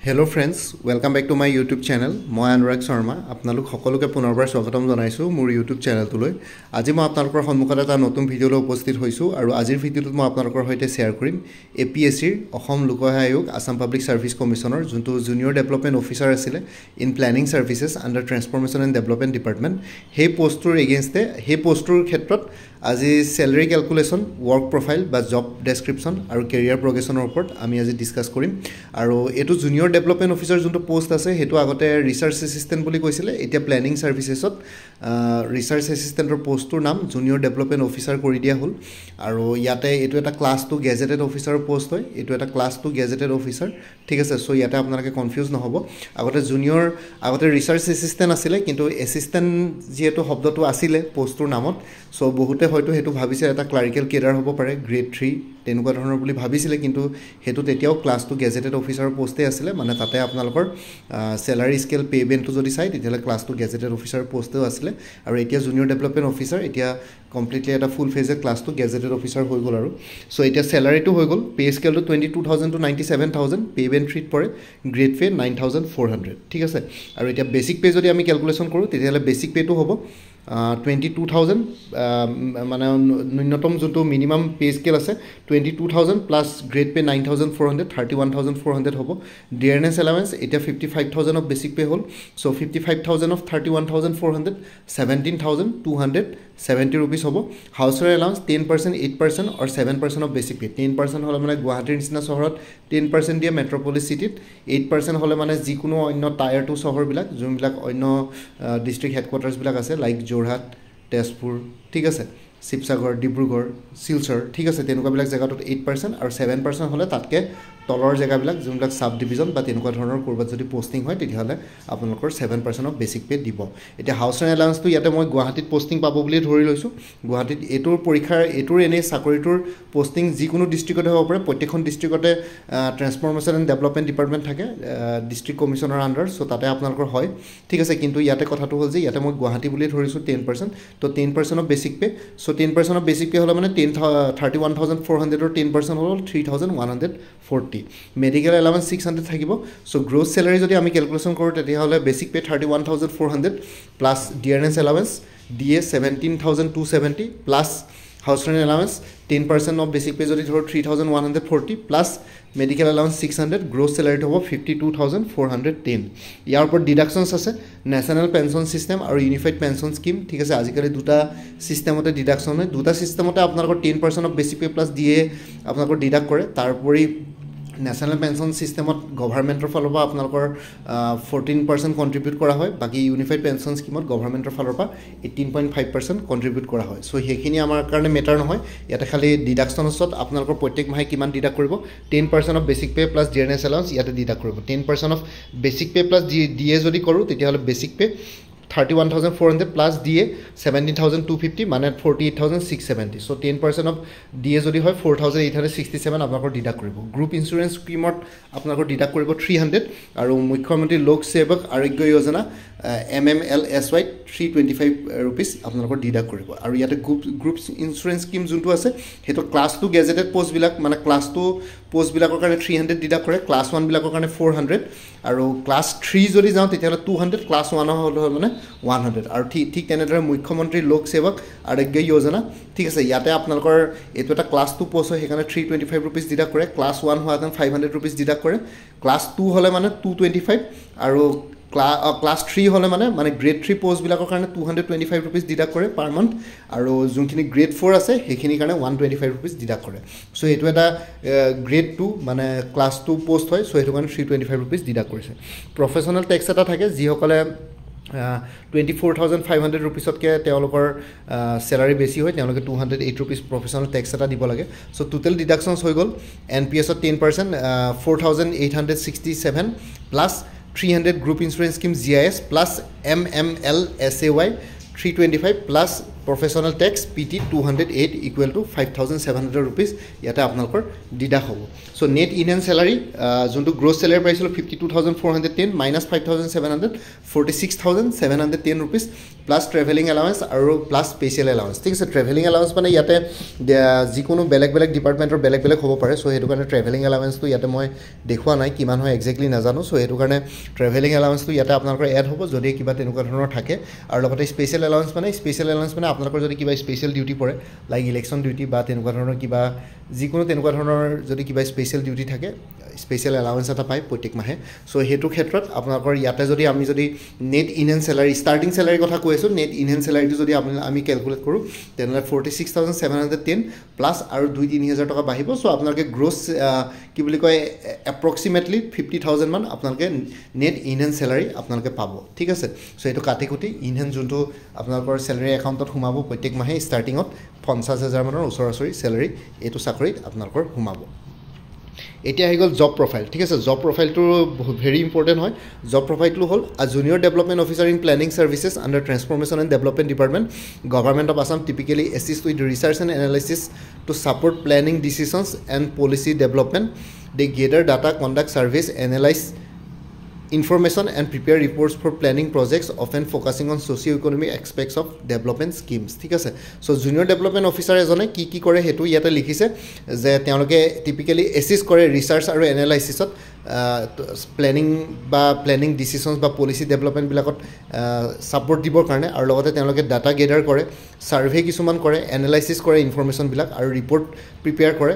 Hello friends, welcome back to my YouTube channel. মই অনুৰাগ শৰ্মা আপোনালোক সকলোকে পুনৰবাৰ স্বাগতম জনাইছো মোৰ YouTube চেনেলটোলৈ। আজি মই আপোনালোকৰ সন্মুখত এটা নতুন ভিডিঅলৈ উপস্থিত হৈছো আৰু আজিৰ ভিডিঅটোত মই আপোনালোকৰ সৈতে শেয়াৰ কৰিম APSCৰ অসম লোক সেৱা আয়োগ আসাম পাব্লিক সাৰ্ভিস কমিশনৰ যোনটো জুনিয়ৰ ডেভেলপমেন্ট অফিচাৰ আছিল in planning services under transformation and development department সেই পোষ্টৰ এগেইনষ্টে সেই পোষ্টৰ ক্ষেত্ৰত আজি স্যালাৰি ক্যালকুলেশন ওয়াৰ্ক প্ৰোফাইল বা জব ডেসক্ৰিপশন আৰু কেৰিয়াৰ প্ৰগ্ৰেছনৰ ওপৰত আমি আজি ডিসকাস কৰিম আৰু এটো জুনিয়ৰ ডেভেলপমেন্ট অফিচাৰ যোনটো পোষ্ট আছে হেতু আগতে ৰিসাৰ্চ এসিস্ট্যান্ট বুলি কৈছিলে এতিয়া প্ল্যানিং সাৰ্ভিসেছত ৰিসাৰ্চ এসিস্ট্যান্টৰ পোষ্টৰ নাম জুনিয়ৰ ডেভেলপমেন্ট অফিচাৰ কৰি দিয়া হ'ল আৰু ইয়াতে এটো এটা ক্লাস 2 গেজেটেড অফিচাৰৰ পোষ্ট হয় এটো এটা ক্লাস 2 গেজেটেড অফিচাৰ ঠিক আছে সো ইয়াতে আপোনালোকে কনফিউজ নহব আগতে জুনিয়ৰ আগতে ৰিসাৰ্চ এসিস্ট্যান্ট আছিল কিন্তু এসিস্ট্যান্ট যেটো শব্দটো আছিল পোষ্টৰ নামত সো বহুতে হয়তো হেতু ভাবিছে এটা ক্লাৰিকেল কেডাৰ হ'ব পাৰে গ্ৰেড 3 তেনেকুৱা ধৰণৰ বুলি ভাবিছিলে কিন্তু হেতু তেতিয়াও ক্লাস 2 গেজেটেড অফিচাৰৰ পোষ্টে আছিল মানে তাতে আপোনালোকৰ স্যালাৰি স্কেল পে বেনটো যদি চাই তেতিয়ালে ক্লাস 2 গেজেটেড অফিচাৰ পোষ্টও আছিল আৰু এতিয়া জুনিয়ৰ ডেভেলপমেন্ট অফিচাৰ এতিয়া কমপ্লিটলি এটা ফুল ফেজ ক্লাস 2 গেজেটেড অফিচাৰ হৈ গল আৰু সো এতিয়া স্যালাৰিটো হৈ গল পে স্কেলটো 22000 টু 97000 পে বেন 3 পৰে গ্ৰেড পে 9400 ঠিক আছে আৰু এতিয়া বেসিক পে যদি আমি ক্যালকুলেশন কৰো তেতিয়ালে বেসিক পেটো হ'ব 22000 মানে ন্যূনতম যোনটো মিনিমাম পে স্কেল আছে 22000 প্লাস গ্ৰেড পে 9400 31400 হ'ব ডিয়াৰনেস এলাউন্স এটা 55000 অফ বেসিক পে হল সো 55000 অফ 31400 17270 rupees হ'ব house rent allowance 10% 8% or 7% of basic pay 10% হলে মানে গুৱাহাটীৰ নিচিনা চহৰত 10% দিয়ে মেট্ৰোপলিস সিটিত 8% হলে মানে যিকোনো অন্য টায়াৰ 2 চহৰ বিলাক যোনবিলাক অন্য ডিস্ট্ৰিক্ট হেডকোৱাৰ্টাৰ্স বিলাক আছে লাইক যোৰহাট তেজপুৰ ঠিক আছে শিৱসাগৰ ডিব্ৰুগড় শিলচৰ ঠিক আছে তেনেকুৱা বিলাক জায়গাত 8% আৰু 7% হলে তাতকে তলৰ জায়গাবিলাক যোনবিলাক সাব ডিভিজন বা তেনেকুৱা ধৰণৰ কৰবাত যদি পোষ্টিং হয় তেতিয়ালে আপোনালোকৰ 7% অফ বেসিক পে দিব এটা হাউস ৰেন্ট এলাউন্সটো ইয়াতে মই গুৱাহাটীত পোষ্টিং পাব বুলি ধৰি লৈছো গুৱাহাটীত এটোৰ পৰীক্ষাৰ এটোৰ এনে চাকৰিটোৰ পোষ্টিং যিকোনো ডিস্ট্ৰিক্টতে হ'ব পাৰে প্ৰত্যেকখন ডিস্ট্ৰিক্টতে ট্ৰান্সফৰমেশন এণ্ড ডেভেলপমেন্ট ডিপাৰ্টমেন্ট থাকে ডিস্ট্ৰিক্ট কমিশনাৰ আন্ডাৰ সো তাতে আপোনালোকৰ হয় ঠিক আছে কিন্তু ইয়াতে কথাটো হ'ল যে ইয়াতে মই গুৱাহাটী বুলি ধৰিছো 10% তো 10% of basic pay so 10% of basic pay হলে মানে 31400 or 10% হল 3140 মেডিকেল এলাউন্স 600 থাকিব সো গ্ৰোস স্যালাৰি যদি আমি ক্যালকুলেশন কৰো তেতিয়া হলে basic pay 31400 plus dearness allowance DA 17270 plus house rent allowance 10% of basic pay যদি ধৰো 3140 plus medical allowance 600 gross salary হ'ব 52410 ইয়াৰ ওপৰত ডিডাকশনস আছে ন্যাশনাল পেনশন সিস্টেম আৰু ইউনিফাইড পেনশন স্কিম ঠিক আছে আজিকালি দুটা সিস্টেমতে ডিডাকশন হয় দুটা সিস্টেমতে আপোনালোকৰ 10% of basic pay plus DA আপোনালোকৰ ডিডাক্ট কৰে তাৰপৰি ন্যাশনাল পেনশন সিস্টেমত গভৰ্নমেন্টৰ ফালৰ পৰা আপোনালোকৰ 14% কন্ট্ৰিবিউট কৰা হয় বাকি ইউনিফাইড পেনশন স্কিমত গভৰ্নমেন্টৰ ফালৰ পৰা 18.5% কন্ট্ৰিবিউট কৰা হয় সো হেখিনি আমাৰ কাৰণে মেটাৰ নহয় ইয়াতে খালি ডিডাকশনছত আপোনালোকৰ প্ৰত্যেক মাহে কিমান ডিডাক্ট কৰিব 10% of basic pay plus dearness allowance ইয়াতে ডিডাক্ট কৰিব 10% of basic pay plus DA যদি কৰো তেতিয়াহলে বেসিক পে 31400 plus DA 17250 মানে 48670 so 10% of DA যদি হয় 4867 আপোনালোকৰ ডিডাক্ট কৰিব গ্ৰুপ ইন্সুৰেন্স স্কিমত আপোনালোকৰ ডিডাক্ট কৰিব 300 আৰু মুখ্যমন্ত্ৰী লোক সেৱক আৰোগ্য যোজনা MMLSY 325 rupees আপোনালোকৰ ডিডাক্ট কৰিব আৰু ইয়াতে গ্ৰুপ ইন্সুৰেন্স স্কিম যোনটো আছে হেটো ক্লাস 2 গেজেটেড পোষ্ট বিলাক মানে ক্লাস 2 পোষ্ট বিলাকৰ কাৰণে 300 ডিডাক্ট কৰে ক্লাস 1 বিলাকৰ কাৰণে 400 আৰু ক্লাস 3 যদি যাও তেতিয়ালে 200 ক্লাস 1 হল মানে 100 আৰু ঠিক তেনেদৰে মুখ্যমন্ত্ৰী লোক সেৱক আৰোগ্য যোজনা ঠিক আছে ইয়াতে আপোনালোকৰ এটো এটা ক্লাস 2 পোষ্ট হয় হেকাৰণে 325 rupees ডিডাক্ট কৰে ক্লাস 1 হোৱাতেন 500 rupees ডিডাক্ট কৰে ক্লাস 2 হলে মানে 225 আৰু ক্লাস 3 হলে মানে গ্ৰেড 3 পোষ্ট বিলাকৰ কাৰণে 225 rupees ডিডাক্ট কৰে পাৰ মান্থ আৰু যোনখিনি গ্ৰেড 4 আছে হেখিনি কাৰণে 125 rupees ডিডাক্ট কৰে সো এটো এটা গ্ৰেড 2 মানে ক্লাস 2 পোষ্ট হয় সো এটো কাৰণে 325 rupees ডিডাক্ট কৰিছে প্ৰফেশনাল টেক্স এটা থাকে যি সকলে 24500 rupeesতকে তেওঁলোকৰ স্যালাৰি বেছি হয় তেওঁলোকে 208 rupees প্ৰফেশনাল টেক্স এটা দিব লাগে সো টোটাল ডিডাকশনস হৈ গল এনপিএছ ত 10% 4867 plus 300 group insurance scheme GIS plus MMLSAY 325 plus professional tax PT 208 equal to 5,700 rupees ইয়াতে আপোনালোকৰ ডিডাক্ট হ'ব সো নেট ইনহেণ্ড চেলাৰী যোনটো গ্ৰছ চেলাৰী পাইছিলোঁ 52,410 minus 5,700 46,710 rupees plus travelling allowance আৰু প্লাছ স্পেচিয়েল এলাউন্স ঠিক আছে ট্ৰেভেলিং এলাউন্স মানে ইয়াতে যিকোনো বেলেগ বেলেগ ডিপাৰ্টমেণ্টৰ বেলেগ বেলেগ হ'ব পাৰে চ' সেইটো কাৰণে ট্ৰেভেলিং এলাউন্সটো ইয়াতে মই দেখুওৱা নাই কিমান হয় একজেক্টলি নাজানো চ' সেইটো কাৰণে ট্ৰেভেলিং এলাউন্সটো ইয়াতে আপোনালোকৰ এড হ'ব যদি কিবা তেনেকুৱা ধৰণৰ থাকে আৰু লগতে স্পেচিয়েল এলাউন্স মানে আপোনালোকৰ যদি কিবা স্পেচিয়েল ডিউটি পৰে লাইক ইলেকশ্যন ডিউটি বা তেনেকুৱা ধৰণৰ কিবা যিকোনো তেনেকুৱা ধৰণৰ যদি কিবা স্পেচিয়েল ডিউটি থাকে স্পেচিয়েল এলাউন্স এটা পায় প্ৰত্যেক মাহে চ' সেইটো ক্ষেত্ৰত আপোনালোকৰ ইয়াতে যদি আমি যদি নেট ইনহেণ্ড চেলাৰী ষ্টাৰ্টিং চেলাৰীৰ কথা কৈ আছোঁ নেট ইনহেণ্ড চেলাৰীটো যদি আমি কেলকুলেট কৰোঁ তেনেহ'লে 46,710 প্লাছ আৰু 2-3,000 টকা বাঢ়িব চ' আপোনালোকে গ্ৰছ কি বুলি কয় এপ্ৰক্সিমেটলি 50,000 মান আপোনালোকে নেট ইনহেণ্ড চেলাৰী আপোনালোকে পাব ঠিক আছে চ' এইটো কাটি কুটি ইনহেণ্ড যোনটো আপোনালোকৰ চেলাৰী একাউণ্টত সোমাব প্ৰত্যেক মাহে ষ্টাৰ্টিঙত 50,000 মানৰ ওচৰা-ওচৰি চেলাৰী এইটো চাকৰিত আপোনালোকৰ সোমাব এতিয়া আহি গ'ল জব প্ৰফাইল ঠিক আছে জব প্ৰফাইলটো ভেৰি ইম্পৰ্টেণ্ট হয় জব প্ৰফাইলটো হ'ল junior development officer in planning services under transformation and development department government of Assam typically assist with research and analysis to support planning decisions and policy development they gather data conduct survey analyse information and prepare reports for planning projects often focusing on socio-economic aspects of development schemes ঠিক আছে so junior development officer এজনে কি কৰে হেতু ইয়াতে লিখিছে যে তেওঁলোকে টিপিক্যালি এসিষ্ট কৰে ৰিসাৰ্চ আৰু এনালাইসিছত প্লেনিং বা প্লেনিং ডিসিশনস বা পলিসি ডেভেলপমেন্ট বিলাকত সাপোৰ্ট দিবৰ কাৰণে আৰু লগতে তেওঁলোকে ডাটা গেদাৰ কৰে সাৰ্ভে কিছুমান কৰে এনালাইসিস কৰে ইনফৰমেশন বিলাক আৰু ৰিপৰ্ট প্ৰিপেয়াৰ কৰে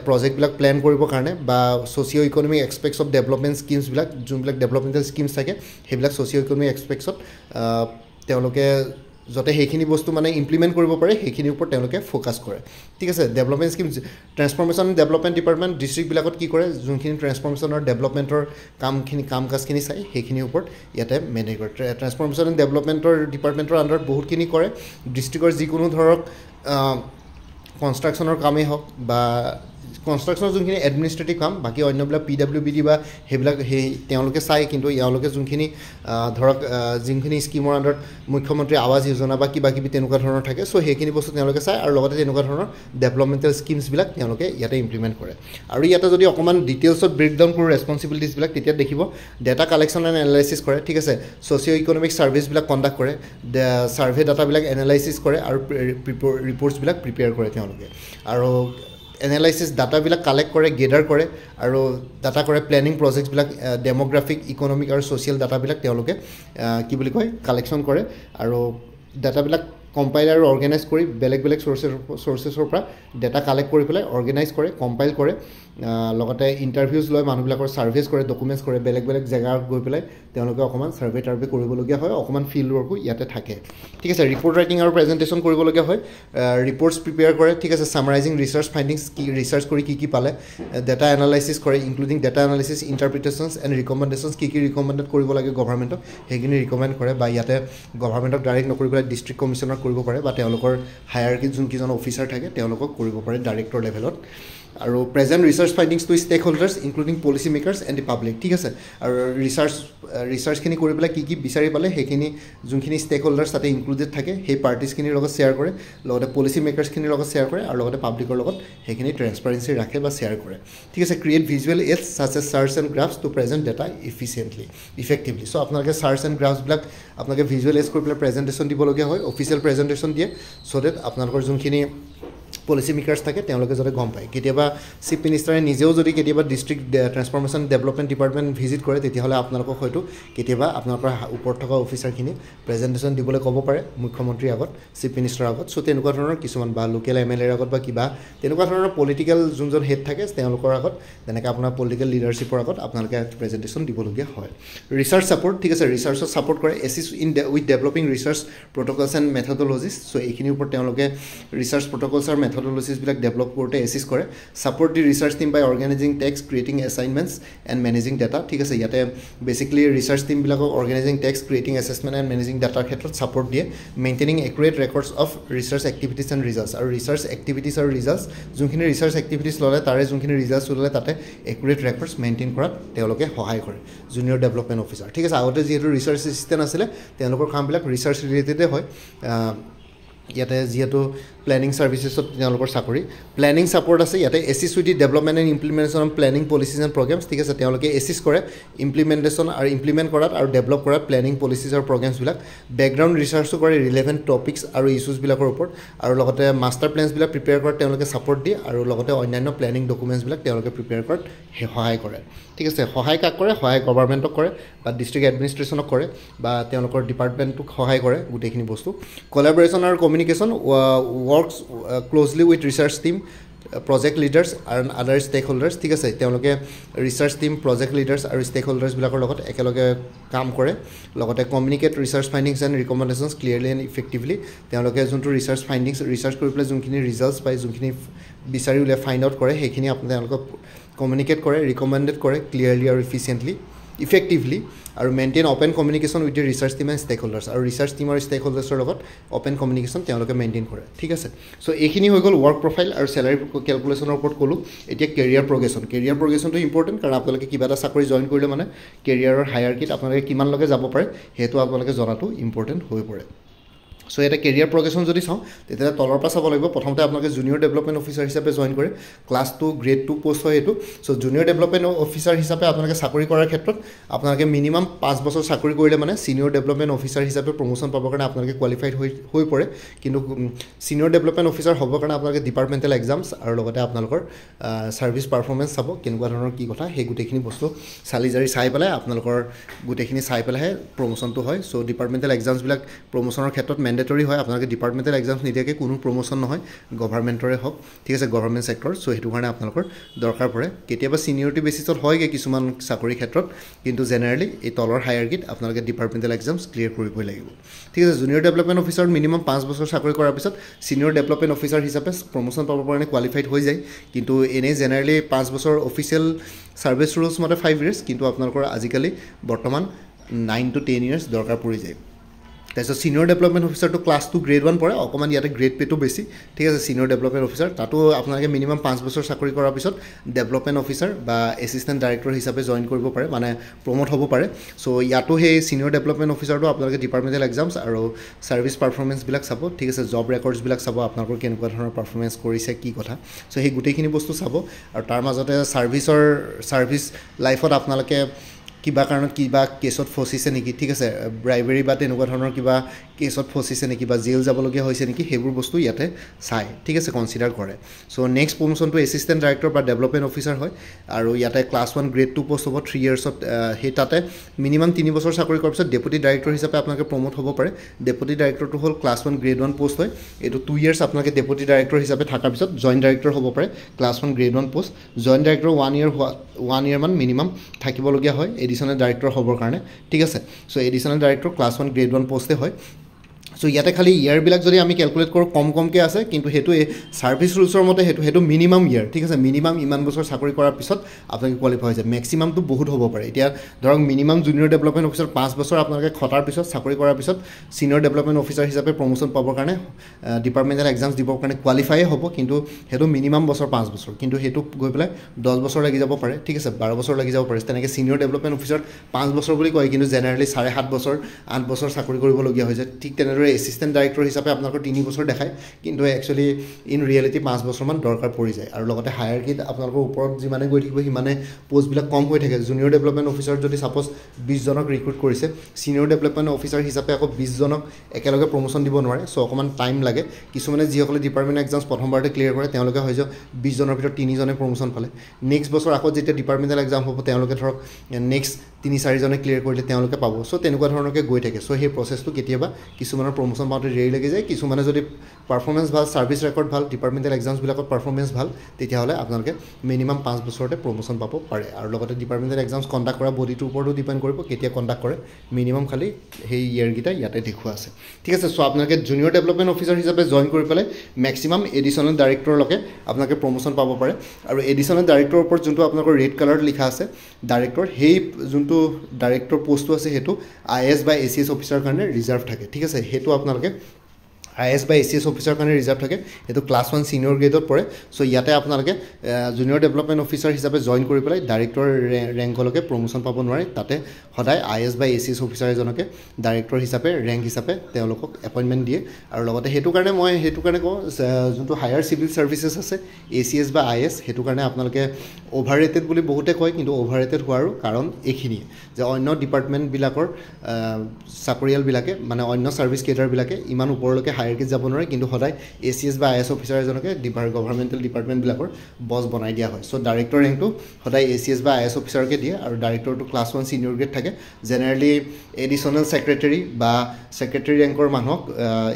প্ৰজেক্ট বিলাক প্ল্যান কৰিবৰ কাৰণে বা socio economic expects of development schemes বিলাক যোনবিলাক ডেভেলপমেন্টাল স্কিমস থাকে সেইবিলাক সোশিও ইকোনমিক এক্সপেক্টছত তেওঁলোকে যতে সেইখিনি বস্তু মানে ইমপ্লিমেন্ট কৰিব পাৰে সেইখিনিৰ ওপৰত তেওঁলোকে ফোকাস কৰে ঠিক আছে development schemes transformation and development department district বিলাকত কি কৰে যোনখিনি ট্ৰান্সফৰমেশ্যন আৰু ডেভেলপমেন্টৰ কাম কাজখিনি চাই সেইখিনিৰ ওপৰত ইয়াতে মেনেজ কৰে ট্ৰান্সফৰমেশ্যন এণ্ড ডেভেলপমেন্টৰ ডিপাৰ্টমেন্টৰ আন্ডাৰত বহুতখিনি কৰে ডিস্ট্ৰিক্টৰ যিকোনো ধৰক কনষ্ট্ৰাকশ্যনৰ কামেই হওক বা কনষ্ট্ৰাকশ্যনৰ যোনখিনি এডমিনিষ্ট্ৰেটিভ কাম বাকি অন্যবিলাক PWBD বা সেইবিলাক তেওঁলোকে চাই কিন্তু ইয়ালোকে যোনখিনি ধৰক যোনখিনি স্কিমৰ আন্ডাৰত মুখ্যমন্ত্ৰী আৱাস যোজনা বা কিবা কিবি তেনেকুৱা ধৰণৰ থাকে সো সেইখিনি বস্তু তেওঁলোকে চাই আৰু লগতে তেনেকুৱা ধৰণৰ ডেভেলপমেন্টাল স্কিমছ বিলাক তেওঁলোকে ইয়াতে ইমপ্লিমেন্ট কৰে আৰু ইয়াতে যদি অকমান ডিটেইলছত ব্ৰেকডাউন কৰোঁ ৰেসপন্সিবিলিটিজ বিলাক তেতিয়া দেখিব ডাটা কালেকশ্যন এণ্ড এনালাইসিস কৰে ঠিক আছে সোশিও ইকোনমিক সাৰ্ভিস বিলাক কণ্ডাক্ট কৰে সাৰ্ভে ডাটা বিলাক এনালাইসিস কৰে আৰু ৰিপৰ্টছ বিলাক প্ৰিপেয়াৰ কৰে তেওঁলোকে আৰু এনালাইসিস ডাটা বিলাক কালেক্ট কৰে গেদাৰ কৰে আৰু ডাটা কৰে প্লেনিং প্ৰজেক্টছ বিলাক ডেমোগ্ৰাফিক ইকোনমিক আৰু সোশ্যাল ডাটা বিলাক তেওঁলোকে কি বুলি কয় কালেকশ্যন কৰে আৰু ডাটা বিলাক কম্পাইল আৰু অৰ্গানাইজ কৰি বেলেগ বেলেগ সোৰ্সেছৰ পৰা ডাটা কালেক্ট কৰি পেলাই অৰ্গানাইজ কৰে কম্পাইল কৰে লগতে ইন্টাৰভিউজ লয় মানুহবিলাকৰ সাৰ্ভেজ কৰে ডকুমেন্টছ কৰে বেলেগ বেলেগ জায়গাত গৈ পেলাই তেওঁলোকে অকমান সাৰ্ভে কৰিবলগীয়া হয় অকমান ফিল্ড ওয়াৰ্কো ইয়াতে থাকে ঠিক আছে ৰিপৰ্ট ৰাইটিং আৰু প্ৰেজেন্টেশন কৰিবলগীয়া হয় ৰিপৰ্টছ প্ৰিপেয়াৰ কৰে ঠিক আছে সামাৰাইজিং ৰিসাৰ্চ ফাইন্ডিংছ কি ৰিসাৰ্চ কৰি কি পালে ডাটা এনালাইসিস কৰে ইনক্লুডিং ডাটা এনালাইসিস ইন্টাৰপ্ৰিটেশনছ এণ্ড ৰিকমেন্ডেশনছ কি ৰিকমেন্ডেড কৰিব লাগে গভৰ্ণমেণ্টক সেইখিনি ৰিকমেন্ড কৰে বা ইয়াতে গভৰ্ণমেণ্টক ডাইৰেক্ট নকৰি পেলাই ডিস্ট্ৰিক্ট কমিছনাৰ কৰিব পাৰে বা তেওঁলোকৰ হায়াৰকি যোনকিজন অফিচাৰ থাকে তেওঁলোকক কৰিব পাৰে ডাইৰেক্টৰ লেভেলত আৰু present research findings to stakeholders including policy makers and the public ঠিক আছে আৰু ৰিসাৰ্চখিনি কৰি পেলাই কি বিচাৰি পালে সেইখিনি যোনখিনি ষ্টেক হোল্ডাৰ্ছ তাতে ইনক্লুডেড থাকে সেই পাৰ্টিছখিনিৰ লগত শ্বেয়াৰ কৰে লগতে পলিচি মেকাৰ্ছখিনিৰ লগত শ্বেয়াৰ কৰে আৰু লগতে পাব্লিকৰ লগত সেইখিনি ট্ৰেন্সপাৰেঞ্চি ৰাখে বা শ্বেয়াৰ কৰে ঠিক আছে create visual aids such as charts and graphs to present data effectively so' আপোনালোকে চাৰ্টছ এণ্ড গ্ৰাফছবিলাক আপোনালোকে ভিজুৱেল এইডছ কৰি পেলাই প্ৰেজেণ্টেশ্যন দিবলগীয়া হয় অফিচিয়েল প্ৰেজেণ্টেশ্যন দিয়ে চ' ডেট আপোনালোকৰ যোনখিনি পলিচি মেকাৰ্ছ থাকে তেওঁলোকে যাতে গম পায় কেতিয়াবা চিফ মিনিষ্টাৰে নিজেও যদি কেতিয়াবা ডিস্ট্ৰিক্ট ট্ৰান্সফৰমেশ্যন ডেভেলপমেণ্ট ডিপাৰ্টমেণ্ট ভিজিট কৰে তেতিয়াহ'লে আপোনালোকক হয়তো কেতিয়াবা আপোনালোকৰ ওপৰত থকা অফিচাৰখিনি প্ৰেজেণ্টেশ্যন দিবলৈ ক'ব পাৰে মুখ্যমন্ত্ৰীৰ আগত চিফ মিনিষ্টাৰৰ আগত চ' তেনেকুৱা ধৰণৰ কিছুমান বা লোকেল MLAৰ আগত বা কিবা তেনেকুৱা ধৰণৰ পলিটিকেল যোনজন হেড থাকে তেওঁলোকৰ আগত যেনেকৈ আপোনাৰ পলিটিকেল লিডাৰশ্বিপৰ আগত আপোনালোকে প্ৰেজেণ্টেশ্যন দিবলগীয়া হয় ৰিচাৰ্চ ছাপোৰ্ট ঠিক আছে ৰিচাৰ্চত ছাপোৰ্ট কৰে assist with developing research protocols and methodologies so' এইখিনিৰ ওপৰত তেওঁলোকে ৰিচাৰ্চ প্ৰট'কলছ আৰু মেথডলজিছ বিলাক ডেভেলপ কৰোঁতে এছিষ্ট কৰে support the research team by organising text creating assignments and managing data ঠিক আছে ইয়াতে বেচিকেলি ৰিচাৰ্চ টিমবিলাকক organising text creating assessment and managing ডাটাৰ ক্ষেত্ৰত ছাপোৰ্ট দিয়ে maintaining accurate records of research activities and results আৰু ৰিচাৰ্চ এক্টিভিটিছ আৰু results যোনখিনি ৰিচাৰ্চ এক্টিভিটিছ ল'লে তাৰে যোনখিনি ৰিজাল্টছ ওলালে তাতে একুৰেট ৰেকৰ্ডছ মেইনটেইন কৰাত তেওঁলোকে সহায় কৰে জুনিয়ৰ ডেভেলপমেণ্ট অফিচাৰ ঠিক আছে আগতে যিহেতু ৰিচাৰ্চ এছিষ্টেণ্ট আছিলে তেওঁলোকৰ কামবিলাক ৰিচাৰ্চ ৰিলেটেডে হয় ইয়াতে যিহেতু প্লেনিং সাৰ্ভিচেছত তেওঁলোকৰ চাকৰি প্লেনিং সাপোৰ্ট আছে ইয়াতে এচিছুইটি development and implementation of planning policies and programmes ঠিক আছে তেওঁলোকে এচিষ্ট কৰে ইমপ্লিমেণ্টেশ্যন আৰু ইমপ্লিমেণ্ট কৰাত আৰু ডেভেলপ কৰাত প্লেনিং পলিচিজ আৰু প্ৰগ্ৰেমছবিলাক বেকগ্ৰাউণ্ড ৰিচাৰ্চো কৰে ৰিলেভেণ্ট টপিকছ আৰু ইছ্যুজবিলাকৰ ওপৰত আৰু লগতে মাষ্টাৰ প্লেনছবিলাক প্ৰিপেয়াৰ কৰাত তেওঁলোকে ছাপোৰ্ট দিয়ে আৰু লগতে অন্যান্য প্লেনিং ডকুমেণ্টছবিলাক তেওঁলোকে প্ৰিপেয়াৰ কৰাত সহায় কৰে ঠিক আছে সহায় কাক কৰে সহায় গভৰ্ণমেণ্টক কৰে বা ডিষ্ট্ৰিক্ট এডমিনিষ্ট্ৰেশ্যনক কৰে বা তেওঁলোকৰ ডিপাৰ্টমেণ্টক সহায় কৰে গোটেইখিনি বস্তু কোলাবৰেশ্যন আৰু communication works closely with research team project leaders and other stakeholders ঠিক আছে তেওঁলোকে research team project leaders আৰু stakeholders বিলাকৰ লগত একেলগে কাম কৰে লগতে communicate research findings and recommendations clearly and effectively তেওঁলোকে যোনটো research findings research কৰি পেলাই যোনখিনি results পাই যোনখিনি বিচাৰি উলিয়াই find out কৰে সেইখিনি আপোনালোকে communicate কৰে recommended কৰে clearly আৰু efficiently effectively আৰু maintain open communication with the research team and stakeholders আৰু ৰিচাৰ্চ টিম আৰু ষ্টেক হোল্ডাৰ্ছৰ লগত ওপেন কমিউনিকেশ্যন তেওঁলোকে মেইনটেইন কৰে ঠিক আছে চ' এইখিনি হৈ গ'ল ৱৰ্ক প্ৰফাইল আৰু চেলাৰী কেলকুলেশ্যনৰ ওপৰত ক'লোঁ এতিয়া কেৰিয়াৰ প্ৰগ্ৰেশ্যনটো ইম্পৰ্টেণ্ট কাৰণ আপোনালোকে কিবা এটা চাকৰি জইন কৰিলে মানে কেৰিয়াৰৰ হায়াৰকিত আপোনালোকে কিমানলৈকে যাব পাৰে সেইটো আপোনালোকে জনাটো ইম্পৰ্টেণ্ট হৈ পৰে সো এটা কেৰিয়াৰ প্ৰগ্ৰেশ্যন যদি চাওঁ তেতিয়া তলৰ পৰা চাব লাগিব প্ৰথমতে আপোনালোকে জুনিয়ৰ ডেভেলপমেণ্ট অফিচাৰ হিচাপে জইন কৰে ক্লাছ 2 গ্ৰেড 2 পোষ্ট হয় এইটো সো জুনিয়ৰ ডেভেলপমেণ্ট অফিচাৰ হিচাপে আপোনালোকে চাকৰি কৰাৰ ক্ষেত্ৰত আপোনালোকে মিনিমাম 5 বছৰ চাকৰি কৰিলে মানে সিনিয়ৰ ডেভেলপমেণ্ট অফিচাৰ হিচাপে প্ৰমোশ্যন পাবৰ কাৰণে আপোনালোকে কোৱালিফাইড হৈ পৰে কিন্তু সিনিয়ৰ ডেভেলপমেণ্ট অফিচাৰ হ'বৰ কাৰণে আপোনালোকে ডিপাৰ্টমেণ্টেল এক্সামছ আৰু লগতে আপোনালোকৰ ছাৰ্ভিচ পাৰফৰ্মেঞ্চ চাব কেনেকুৱা ধৰণৰ কি কথা সেই গোটেইখিনি বস্তু চালি জাৰি চাই পেলাই আপোনালোকৰ গোটেইখিনি চাই পেলাইহে প্ৰমোশ্যনটো হয় সো ডিপাৰ্টমেণ্টেল এক্সামছবিলাক প্ৰমোশ্যনৰ ক্ষেত্ৰত মেণ্ডেটৰী হয় আপোনালোকে ডিপাৰ্টমেণ্টেল এক্সামছ নিদিয়াকৈ কোনো প্ৰমোশ্যন নহয় গভৰ্ণমেণ্টৰে হওক ঠিক আছে গভৰ্ণমেণ্ট ছেক্টৰ চ' সেইটো কাৰণে আপোনালোকৰ দৰকাৰ পৰে কেতিয়াবা ছিনিয়ৰিটি বেচিছত হয়গৈ কিছুমান চাকৰিৰ ক্ষেত্ৰত কিন্তু জেনেৰেলি এই তলৰ হায়াৰকিত আপোনালোকে ডিপাৰ্টমেণ্টেল এক্সামছ ক্লিয়াৰ কৰিবই লাগিব ঠিক আছে জুনিয়ৰ ডেভেলপমেণ্ট অফিচাৰত মিনিমাম 5 বছৰ চাকৰি কৰাৰ পিছত ছিনিয়ৰ ডেভেলপমেণ্ট অফিচাৰ হিচাপে প্ৰমোশ্যন পাবৰ কাৰণে কোৱালিফাইড হৈ যায় কিন্তু এনেই জেনেৰেলি 5 বছৰ অফিচিয়েল ছাৰ্ভিচ ৰুলছ মতে 5 ইয়াৰ্ছ কিন্তু আপোনালোকৰ আজিকালি বৰ্তমান 9 to 10 ইয়াৰ্ছ দৰকাৰ পৰি যায় তাৰপিছত ছিনিয়ৰ ডেভেলপমেণ্ট অফিচাৰটো ক্লাছ 2 গ্ৰেড 1 পৰে অকণমান ইয়াতে গ্ৰেড পেটো বেছি ঠিক আছে ছিনিয়ৰ ডেভেলপমেণ্ট অফিচাৰ তাতো আপোনালোকে মিনিমাম 5 বছৰ চাকৰি কৰাৰ পিছত ডেভেলপমেণ্ট অফিচাৰ বা এছিষ্টেণ্ট ডাইৰেক্টৰ হিচাপে জইন কৰিব পাৰে মানে প্ৰমোট হ'ব পাৰে চ' ইয়াতো সেই ছিনিয়ৰ ডেভেলপমেণ্ট অফিচাৰটো আপোনালোকে ডিপাৰ্টমেণ্টেল এক্সামছ আৰু ছাৰ্ভিচ পাৰফৰ্মেঞ্চবিলাক চাব ঠিক আছে জব ৰেকৰ্ডছবিলাক চাব আপোনালোকৰ কেনেকুৱা ধৰণৰ পাৰফৰ্মেঞ্চ কৰিছে কি কথা চ' সেই গোটেইখিনি বস্তু চাব আৰু তাৰ মাজতে ছাৰ্ভিচ লাইফত আপোনালোকে কিবা কাৰণত কিবা কেছত ফচিছে নেকি ঠিক আছে ব্ৰাইবেৰী বা তেনেকুৱা ধৰণৰ কিবা কেছত ফচিছে নেকি বা জেল যাবলগীয়া হৈছে নেকি সেইবোৰ বস্তু ইয়াতে চাই ঠিক আছে কনচিডাৰ কৰে চ' নেক্সট প্ৰমোশ্যনটো এছিষ্টেণ্ট ডাইৰেক্টৰ বা ডেভেলপমেণ্ট অফিচাৰ হয় আৰু ইয়াতে ক্লাছ 1 গ্ৰেড 2 পোষ্ট হ'ব 3 ইয়াৰ্ছত সেই তাতে মিনিমাম 3 বছৰ চাকৰি কৰাৰ পিছত ডেপুটি ডাইৰেক্টৰ হিচাপে আপোনালোকে প্ৰমোট হ'ব পাৰে ডেপুটি ডাইৰেক্টৰটো হ'ল ক্লাছ 1 গ্ৰেড 1 পোষ্ট হয় এইটো 2 ইয়াৰ্ছ আপোনালোকে ডেপুটি ডাইৰেক্টৰ হিচাপে থকাৰ পিছত জইণ্ট ডাইৰেক্টৰ হ'ব পাৰে class 1 grade 1 post joint director 1 ইয়াৰ মান মিনিমাম থাকিবলগীয়া হয় এডিশ্যনেল ডাইৰেক্টৰ হ'বৰ কাৰণে ঠিক আছে চ' এডিশ্যনেল ডাইৰেক্টৰ ক্লাছ 1 গ্ৰেড 1 পোষ্টে হয় চ' ইয়াতে খালি ইয়াৰবিলাক যদি আমি কেলকুলেট কৰোঁ কমকৈ আছে কিন্তু সেইটো এই ছাৰ্ভিচ ৰুলছৰ মতে সেইটো মিনিমাম ইয়াৰ ঠিক আছে মিনিমাম ইমান বছৰ চাকৰি কৰাৰ পিছত আপোনালোকে কোৱালিফাই হৈ যায় মেক্সিমামটো বহুত হ'ব পাৰে এতিয়া ধৰক মিনিমাম জুনিয়ৰ ডেভেলপমেণ্ট অফিচাৰ 5 বছৰ আপোনালোকে খটাৰ পিছত চাকৰি কৰাৰ পিছত ছিনিয়ৰ ডেভেলপমেণ্ট অফিচাৰ হিচাপে প্ৰমোশ্যন পাবৰ কাৰণে ডিপাৰ্টমেণ্টেল এক্সামছ দিবৰ কাৰণে কোৱালিফাই হ'ব কিন্তু সেইটো মিনিমাম বছৰ 5 বছৰ কিন্তু সেইটো গৈ পেলাই 10 বছৰ লাগি যাব পাৰে ঠিক আছে 12 বছৰ লাগি যাব পাৰে তেনেকৈ ছিনিয়ৰ ডেভেলপমেণ্ট অফিচাৰ 5 বছৰ বুলি কয় কিন্তু জেনেৰেলি 7.5 বছৰ 8 বছৰ চাকৰি কৰিবলগীয়া হৈ যায় ঠিক তেনেদৰে এছিষ্টেণ্ট ডাইৰেক্টৰ হিচাপে আপোনালোকৰ 3 বছৰ দেখায় কিন্তু একচুৱেলি ইন ৰিয়েলিটি 5 বছৰমান দৰকাৰ পৰি যায় আৰু লগতে হায়াৰকিত আপোনালোকৰ ওপৰত যিমানে গৈ থাকিব সিমানে পোষ্টবিলাক কম হৈ থাকে জুনিয়ৰ ডেভেলপমেণ্ট অফিচাৰ যদি ছাপ'জ 20 জনক ৰিক্ৰুট কৰিছে ছিনিয়ৰ ডেভেলপমেণ্ট অফিচাৰ হিচাপে আকৌ 20 জনক একেলগে প্ৰমোশ্যন দিব নোৱাৰে চ' অকণমান টাইম লাগে কিছুমানে যিসকলে ডিপাৰ্টমেণ্ট এক্সামছ প্ৰথমবাৰতে ক্লিয়াৰ কৰে তেওঁলোকে হৈ যাওক 20 জনৰ ভিতৰত 3 জনে প্ৰমোশ্যন পালে নেক্সট বছৰ আকৌ যেতিয়া ডিপাৰ্টমেণ্টেল এক্সাম হ'ব তেওঁলোকে ধৰক নেক্সট 3-4 জনে ক্লিয়াৰ কৰিলে তেওঁলোকে পাব চ' তেনেকুৱা ধৰণৰকৈ গৈ থাকে চ' সেই প্ৰচেছটো কেতিয়াবা কিছুমানৰ প্ৰমোশ্যন পাওঁতে দেৰি লাগি যায় কিছুমানে যদি পাৰফৰ্মেঞ্চ ভাল ছাৰ্ভিচ ৰেকৰ্ড ভাল ডিপাৰ্টমেণ্টেল এক্সামছবিলাকত পাৰফৰ্মেঞ্চ ভাল তেতিয়াহ'লে আপোনালোকে মিনিমাম 5 বছৰতে প্ৰমোশ্যন পাব পাৰে আৰু লগতে ডিপাৰ্টমেণ্টেল এক্সামছ কণ্ডাক্ট কৰা বডিটোৰ ওপৰতো ডিপেণ্ড কৰিব কেতিয়া কণ্ডাক্ট কৰে মিনিমাম খালি সেই ইয়েৰকেইটা ইয়াতে দেখুওৱা আছে ঠিক আছে চ' আপোনালোকে জুনিয়ৰ ডেভেলপমেণ্ট অফিচাৰ হিচাপে জইন কৰি পেলাই মেক্সিমাম এডিশ্যনেল ডাইৰেক্টৰলৈকে আপোনালোকে প্ৰমোশ্যন পাব পাৰে আৰু এডিশ্যনেল ডাইৰেক্টৰৰ ওপৰত যোনটো আপোনালোকৰ ৰেড কালাৰত লিখা আছে ডাইৰেক্টৰ সেই যোনটো ডাইৰেক্টৰ পোষ্টটো আছে সেইটো IAS বা ACS অফিচাৰৰ কাৰণে ৰিজাৰ্ভ থাকে ঠিক আছে সেইটো আপোনালোকে IS বা ACS অফিচাৰ কাৰণে ৰিজাৰ্ভ থাকে এইটো ক্লাছ 1 সিনিয়ৰ গ্ৰেডত পৰে সো ইয়াতে আপোনালোকে জুনিয়ৰ ডেভেলপমেণ্ট অফিচাৰ হিচাপে জয়েন কৰি পেলাই ডাইৰেক্টৰ ৰেংকলৈকে প্ৰমোশন পাব নোৱাৰে তাতে সদায় IS বা ACS অফিচাৰ এজনকে ডাইৰেক্টৰ হিচাপে ৰেংক হিচাপে তেওঁলোকক এপইণ্টমেণ্ট দিয়ে আৰু লগতে সেইটো কাৰণে কওঁ যোনটো হায়াৰ চিভিল চাৰ্ভিচেছ আছে ACS বা IS সেইটো কাৰণে আপোনালোকে অভাৰৰেটেড বুলি বহুতে কয় কিন্তু অভাৰৰেটেড হোৱাৰো কাৰণ এইখিনিয়ে যে অন্য ডিপাৰ্টমেণ্টবিলাকৰ চাকৰিয়ালবিলাকে মানে অন্য ছাৰ্ভিচ কেডাৰবিলাকে ইমান ওপৰলৈকে হায়াৰকে যাব নোৱাৰে কিন্তু সদায় ACS বা IS অফিচাৰ এজনকে গভৰ্ণমেণ্টেল ডিপাৰ্টমেণ্টবিলাকৰ বছ বনাই দিয়া হয় সো ডাইৰেক্টৰ ৰেংকটো সদায় ACS বা IS অফিচাৰকে দিয়ে আৰু ডাইৰেক্টৰটো ক্লাছ 1 সিনিয়ৰ গ্ৰেড থাকে জেনেৰেলি এডিশ্যনেল ছেক্ৰেটাৰী বা ছেক্ৰেটাৰী ৰেংকৰ মানুহক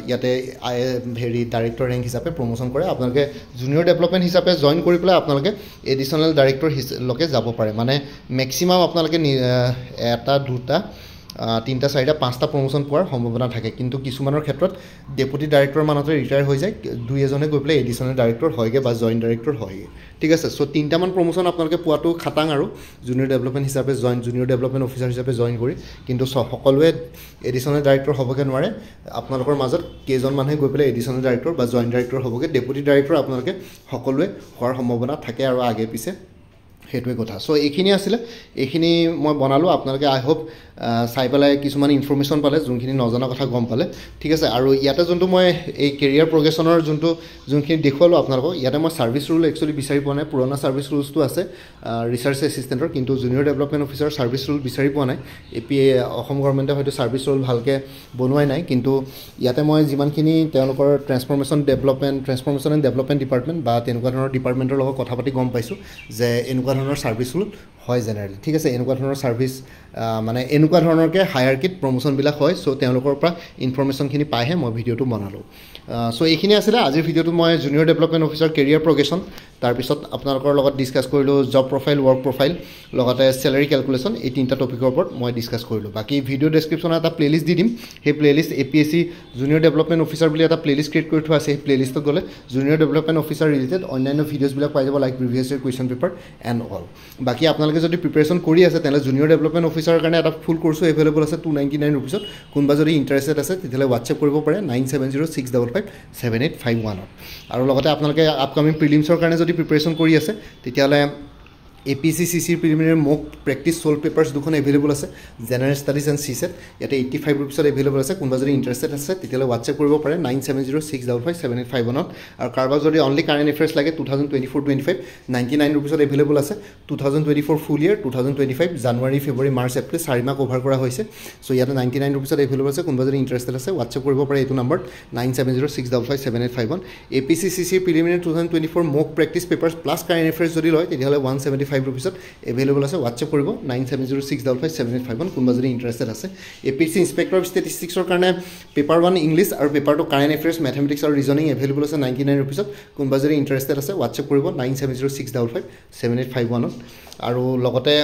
ইয়াতে ডাইৰেক্টৰ ৰেংক হিচাপে প্ৰমোশ্যন কৰে আপোনালোকে জুনিয়ৰ ডেভেলপমেণ্ট হিচাপে জইন কৰি পেলাই আপোনালোকে এডিশ্যনেল ডাইৰেক্টৰ লৈকে যাব পাৰে মানে মেক্সিমাম আপোনালোকে এটা দুটা 3টা 4টা 5টা প্ৰমোশন পোৱাৰ সম্ভাৱনা থাকে কিন্তু কিছুমানৰ ক্ষেত্ৰত ডেপুটি ডাইৰেক্টৰ মানতে ৰিটায়াৰ হৈ যায় দুই এজনে গৈ পেলাই এডিশ্যনেল ডাইৰেক্টৰ হয়গে বা জইন্ট ডাইৰেক্টৰ হয়গে ঠিক আছে সো 3টা মান প্ৰমোশন আপোনালোকে পোৱাটো খাটাং আৰু জুনিয়ৰ ডেভেলপমেণ্ট হিচাপে জুনিয়ৰ ডেভেলপমেণ্ট অফিচাৰ হিচাপে জইন কৰি কিন্তু সকলোৱে এডিশ্যনেল ডাইৰেক্টৰ হ'বগে নোৱাৰে আপোনালোকৰ মাজত কেইজন মানুহে গৈ পেলাই এডিশ্যনেল ডাইৰেক্টৰ বা জইন্ট ডাইৰেক্টৰ হ'বগে ডেপুটি ডাইৰেক্টৰ আপোনালোকে সকলোৱে হোৱাৰ সম্ভাৱনা থাকে আৰু আগে পিছে সেইটোৱে কথা সো এইখিনি আছিলে এইখিনি মই বনালোঁ আপোনালোকে আই হোপ চাই পেলাই কিছুমান ইনফৰমেশ্যন পালে যোনখিনি নজনা কথা গম পালে ঠিক আছে আৰু ইয়াতে যোনটো মই এই কেৰিয়াৰ প্ৰগ্ৰেশ্যনৰ যোনখিনি দেখুৱালোঁ আপোনালোকক ইয়াতে মই ছাৰ্ভিচ ৰুল একচুৱেলি বিচাৰি পোৱা নাই পুৰণা ছাৰ্ভিচ ৰুলছটো আছে ৰিচাৰ্চ এছিষ্টেণ্টৰ কিন্তু junior development officer service rule বিচাৰি পোৱা নাই APA অসম গভৰ্ণমেণ্টে হয়তো ছাৰ্ভিচ ৰুল ভালকৈ বনোৱাই নাই কিন্তু ইয়াতে মই যিমানখিনি তেওঁলোকৰ ট্ৰেন্সফৰ্মেশ্যন এণ্ড ডেভেলপমেণ্ট ডিপাৰ্টমেণ্ট বা তেনেকুৱা ধৰণৰ ডিপাৰ্টমেণ্টৰ লগত কথা পাতি গম পাইছোঁ যে এনেকুৱা ধৰণৰ ছাৰ্ভিচ ৰুল হয় জেনেৰেলি ঠিক আছে এনেকুৱা ধৰণৰ ছাৰ্ভিচ মানে এনেকুৱা ধৰণৰকৈ হায়াৰকিট প্ৰমোশ্যনবিলাক হয় সো তেওঁলোকৰ পৰা ইনফৰমেশ্যনখিনি পাইহে মই ভিডিঅ'টো বনালোঁ সো এইখিনি আছিলে আজিৰ ভিডিঅ'টো মই junior development officer career progression তাৰপিছত আপোনালোকৰ লগত ডিছকাছ কৰিলোঁ জব প্ৰফাইল ৱৰ্ক প্ৰফাইল লগতে চেলাৰী কেলকুলেশ্যন এই 3টা টপিকৰ ওপৰত মই ডিছকাছ কৰিলোঁ বাকী ভিডিঅ' ডেছক্ৰিপশ্যনত এটা প্লেলিষ্ট দি দিম সেই playlist APSC junior development officer বুলি এটা প্লেলিষ্ট ক্ৰিয়েট কৰি থোৱা আছে সেই প্লেলিষ্টত গ'লে জুনিয়ৰ ডেভেলপমেণ্ট অফিচাৰ ৰিলেটেড অন্যান্য ভিডিঅ'ছবিলাক পাই যাব like previous year question paper and all বাকী আপোনালোকে যদি প্ৰিপেৰেশ্যন কৰি আছে তেনেহ'লে জুনিয়ৰ ডেভেলপমেণ্ট অফিচাৰৰ কাৰণে এটা ফুল কোৰ্চো এভেইলেবল আছে 299 ৰুপিছত কোনোবা যদি ইণ্টাৰেষ্টেড আছে তেতিয়াহ'লে হোৱাটছএপ কৰিব পাৰে 9706557851 আৰু লগতে আপোনালোকে আপকামিং প্ৰিলিমছৰ কাৰণে যদি প্ৰিপেৰেশ্যন কৰি আছে তেতিয়াহ'লে APSC CC প্ৰিলিমিনাৰী মক প্ৰেক্টিছ ছল্ভ পেপাৰ্ছ দুখন এভেইলেবল আছে জেনেৰেল ষ্টাডিজ এণ্ড CSET ইয়াতে 85 ৰুপিছত এভেইলেবল আছে কোনোবা যদি ইণ্টাৰেষ্টেড আছে তেতিয়াহ'লে হোৱাটছএপ কৰিব পাৰে 9706557851 আৰু কাৰোবাক যদি অনলি কাৰেণ্ট এফেয়াৰ্ছ লাগে 2024-25 99 ৰুপিছত এভেইলেবল আছে 2024 ফুল ইয়েৰ 2025 জানুৱাৰী ফেব্ৰুৱাৰী মাৰ্চ এপ্ৰিল 4 মাহ কভাৰ কৰা হৈছে সো ইয়াতে 99 ৰুপিছত এভেইলেবল আছে কোনোবা যদি ইণ্টাৰেষ্টেড আছে হোৱাটছএপ কৰিব পাৰে এইটো number 9706557851 APSC CC preliminary 2024 mock practice papers plus current affairs যদি লয় তেতিয়াহ'লে 175 ৰুপিছত এভেইলেবল আছে হোৱাটছএপ কৰিব 9706557851 কোনোবা যদি ইণ্টাৰেষ্টেড আছে APSC ইনস্পেক্টৰ অফ ষ্টেটিষ্টিক্সৰ কাৰণে পেপাৰ 1 ইংলিছ আৰু পেপাৰ 2 কাৰেণ্ট এফেয়াৰ্ছ মেথমেটিক্স আৰু ৰিজনিং এভেইলেবল আছে 99 ৰুপিছত কোনোবা যদি ইণ্টাৰেষ্টেড আছে হোৱাটছএপ কৰিব 9706557851 আৰু লগতে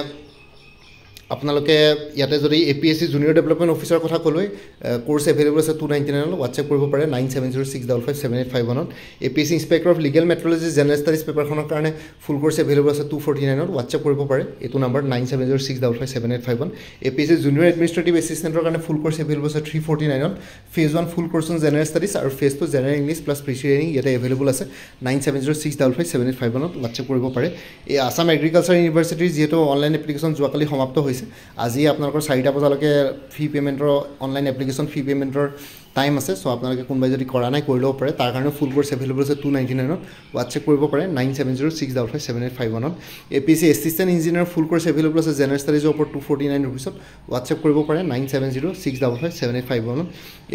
আপোনালোকে ইয়াতে যদি APSC জুনিয়ৰ ডেভেলপমেণ্ট অফিচাৰ কথা ক'লৈ কোৰ্চ এভেইলেবল আছে 299 হোৱাটছএপ কৰিব পাৰে 9706557851 APSC inspector of legal metrology general studies পেপাৰখনৰ কাৰণে ফুল কোৰ্চ এভেইলেবল আছে 249 হোৱাটছএপ কৰিব পাৰে এইটো নম্বৰ 9706557851 APSC জুনিয়ৰ এডমিনিষ্ট্ৰেটিভ এছিষ্টেণ্টৰ কাৰণে ফুল কোৰ্চ এভেইলেবল আছে 349 phase 1 full course on general studies আৰু ফেজ 2 জেনেৰেল ইংলিছ প্লাছ প্ৰিচিয়াৰিং ইয়াতে এভেইলেবল আছে 9706557851 হোৱাটছএপ কৰিব পাৰে এই আসাম এগ্ৰিকালচাৰ ইউনিভাৰ্চিটিৰ যিহেতু অনলাইন এপ্লিকেশ্যন যোৱাকালি সমাপ্ত হৈছে আজি আপোনালোকৰ 4টা বজালৈকে ফি পেমেণ্টৰ অনলাইন এপ্লিকেশ্যন ফি পেমেণ্টৰ টাইম আছে সো আপোনালোকে কোনোবাই যদি কৰা নাই কৰি ল'ব পাৰে তাৰ কাৰণে ফুল কোৰ্চ এভেইলেবল আছে 299 হোৱাটছএপ কৰিব পাৰে 9706557851 APSC assistant engineer full course available আছে জেনেৰেল ষ্টাডিজৰ ওপৰত 249 ৰুপিছত হোৱাটছএপ কৰিব পাৰে 9706557851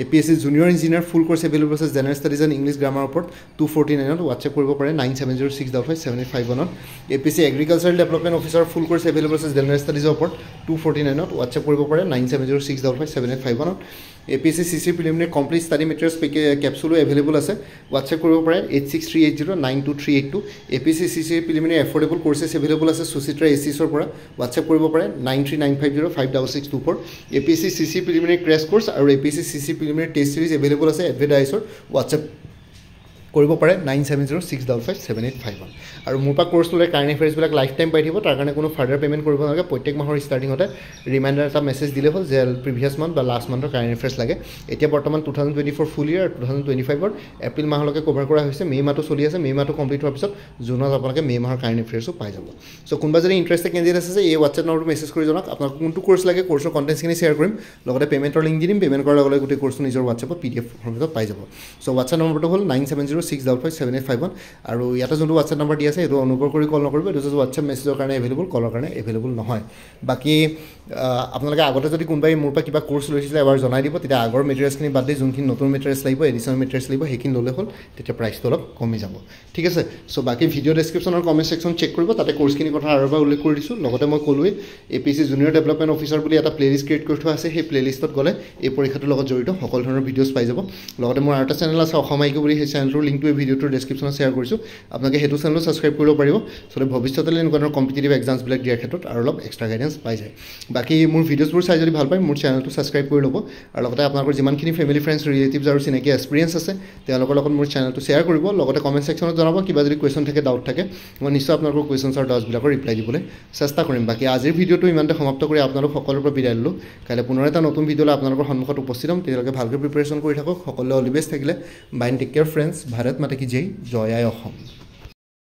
APSC junior engineer full course available আছে general studies and English grammar ওপৰত 249 হোৱাটছএপ কৰিব পাৰে 9706557851 APSC agricultural development officer full course available আছে জেনেৰেল ষ্টাডিজৰ ওপৰত 249 হোৱাটছএপ কৰিব পাৰে 9706557851 APSC CC preliminary complete study materials কেপচুলো এভেইলেবল আছে হোৱাটছএপ কৰিব পাৰে 8638092382 APSC CC preliminary affordable কোৰ্চেছ available আছে সুচিত্ৰা ACSৰ পৰা হোৱাটছএপ কৰিব পাৰে 9395056624 APSC CC preliminary crash course আৰু APSC CC preliminary test series available আছে এডভাৰটাইজৰ হোৱাটছএপ কৰিব পাৰে 9706557851 আৰু মোৰ পৰা কোৰ্চ ল'লে কাৰেণ্ট এফেয়াৰ্ছবিলাক লাইফ টাইম পাই থাকিব তাৰ কাৰণে কোনো ফাৰ্ডাৰ পে'মেণ্ট কৰিব নালাগে প্ৰত্যেক মাহৰ ষ্টাৰ্টিঙতে ৰিমাইণ্ডাৰ এটা মেছেজ দিলে হ'ল যে প্ৰিভিয়াছ মান্থ বা লাষ্ট মান্থৰ কাৰেণ্ট এফেয়াৰ্ছ লাগে এতিয়া বৰ্তমান 2024 ফুল ইয়াৰ 2025ৰ এপ্ৰিল মাহলৈকে কভাৰ কৰা হৈছে মে' মাহটো চলি আছে মে' মাহটো কমপ্লিট হোৱাৰ পিছত জুনত আপোনালোকে মে' মাহৰ কাৰেণ্ট এফেয়াৰ্ছো পাই যাব চ' কোনোবা যদি ইণ্টাৰেষ্টেড কেণ্ডিডেট আছে যে এই হোৱাটছএপ নম্বৰটো মেছেজ কৰি জনাওক আপোনাক কোনটো কোৰ্চ লাগে কোৰ্চৰ কণ্টেণ্টছখিনি শ্বেয়াৰ কৰিম লগতে পে'মেণ্টৰ লিংক দি দিম পে'মেণ্ট কৰাৰ লগে লগে গোটেই কোৰ্চটো নিজৰ হোৱাটছএপত PDF ফৰ্মেটত পাই যাব চ' হোৱাটছএপ নম্বৰটো হ'ল 9706557851 আৰু ইয়াতে যোনটো হোৱাটছএপ নম্বৰ দি আছে এইটো অনুগ্ৰহ কৰি কল নকৰিব এইটো হোৱাটছএপ মেছেজৰ কাৰণে এভেইলেবল কলৰ কাৰণে এভেইলেবল নহয় বাকী আপোনালোকে আগতে যদি কোনোবাই মোৰ পৰা কিবা কোৰ্চ লৈছিলে এবাৰ জনাই দিব তেতিয়া আগৰ মেটেৰিয়েলছখিনি বাদ দি যোনখিনি নতুন মেটেৰিয়েলছ লাগিব এডিশ্যনেল মেটেৰিয়েলছ লাগিব সেইখিনি ল'লে হ'ল তেতিয়া প্ৰাইচটো অলপ কমি যাব ঠিক আছে চ' বাকী ভিডিঅ' ডেছক্ৰিপশ্যন আৰু কমেণ্ট ছেকশ্যন চেক কৰিব তাতে কোৰ্চখিনি কথা আৰু এবাৰ উল্লেখ কৰি দিছোঁ লগতে মই ক'লোৱেই APSC জুনিয়ৰ ডেভেলপমেণ্ট অফিচাৰ বুলি এটা প্লেলিষ্ট ক্ৰিয়েট কৰি থোৱা আছে সেই প্লেলিষ্টত গ'লে এই পৰীক্ষাটোৰ লগত জড়িত সকলো ধৰণৰ ভিডিঅ'ছ পাই যাব লগতে মোৰ আৰু এটা চেনেল আছে অসম আইকিউ বুলি সেই চেনেলটোৰ লিংকটো এই ভিডিঅ'টোৰ ডেছক্ৰিপশ্যনত শ্বেয়াৰ কৰিছোঁ আপোনালোকে সেইটো চেনেলো ছাবস্ক্ৰাইব কৰিব পাৰিব চ' ভৱিষ্যতলৈ এনেকুৱা ধৰণৰ কম্পিটিটিভ এক্সামছবিলাক দিয়াৰ ক্ষেত্ৰত আৰু অলপ এক্সট্ৰা গাইডেঞ্চ পাই যায় বাকী মোৰ ভিডিঅ'ছবোৰ চাই যদি ভাল পায় মোৰ চেনেলটো ছাবস্ক্ৰাইব কৰি ল'ব আৰু লগতে আপোনালোকৰ যিমানখিনি ফেমিলি ফ্ৰেণ্ডছ ৰিলেটিভছ আৰু চিনাকি এক্সপিৰিয়েঞ্চ আছে তেওঁলোকৰ লগত মোৰ চেনেলটো শ্বেয়াৰ কৰিব লগতে কমেণ্ট ছেকশ্যনত জনাব কিবা যদি কুৱেশ্যন থাকে ডাউট থাকে মই নিশ্চয় আপোনালোকৰ কুৱেশ্যনছ আৰু ডাউটছবিলাকৰ ৰিপ্লাই দিবলৈ চেষ্টা কৰিম বাকী আজিৰ ভিডিঅ'টো ইমানতে সমাপ্ত কৰি আপোনালোক সকলোৰে পৰা বিদায় ল'লোঁ কাইলৈ পুনৰ এটা নতুন ভিডিঅ'লৈ আপোনালোকৰ সন্মুখত উপস্থিত হ'ম তেতিয়ালৈকে ভালকৈ প্ৰিপেৰেশ্যন কৰি থাকক সকলোৱে অল দি বেষ্ট থাকিলে bye take care friends Bharat মাতা কি জয় জয় আই অসম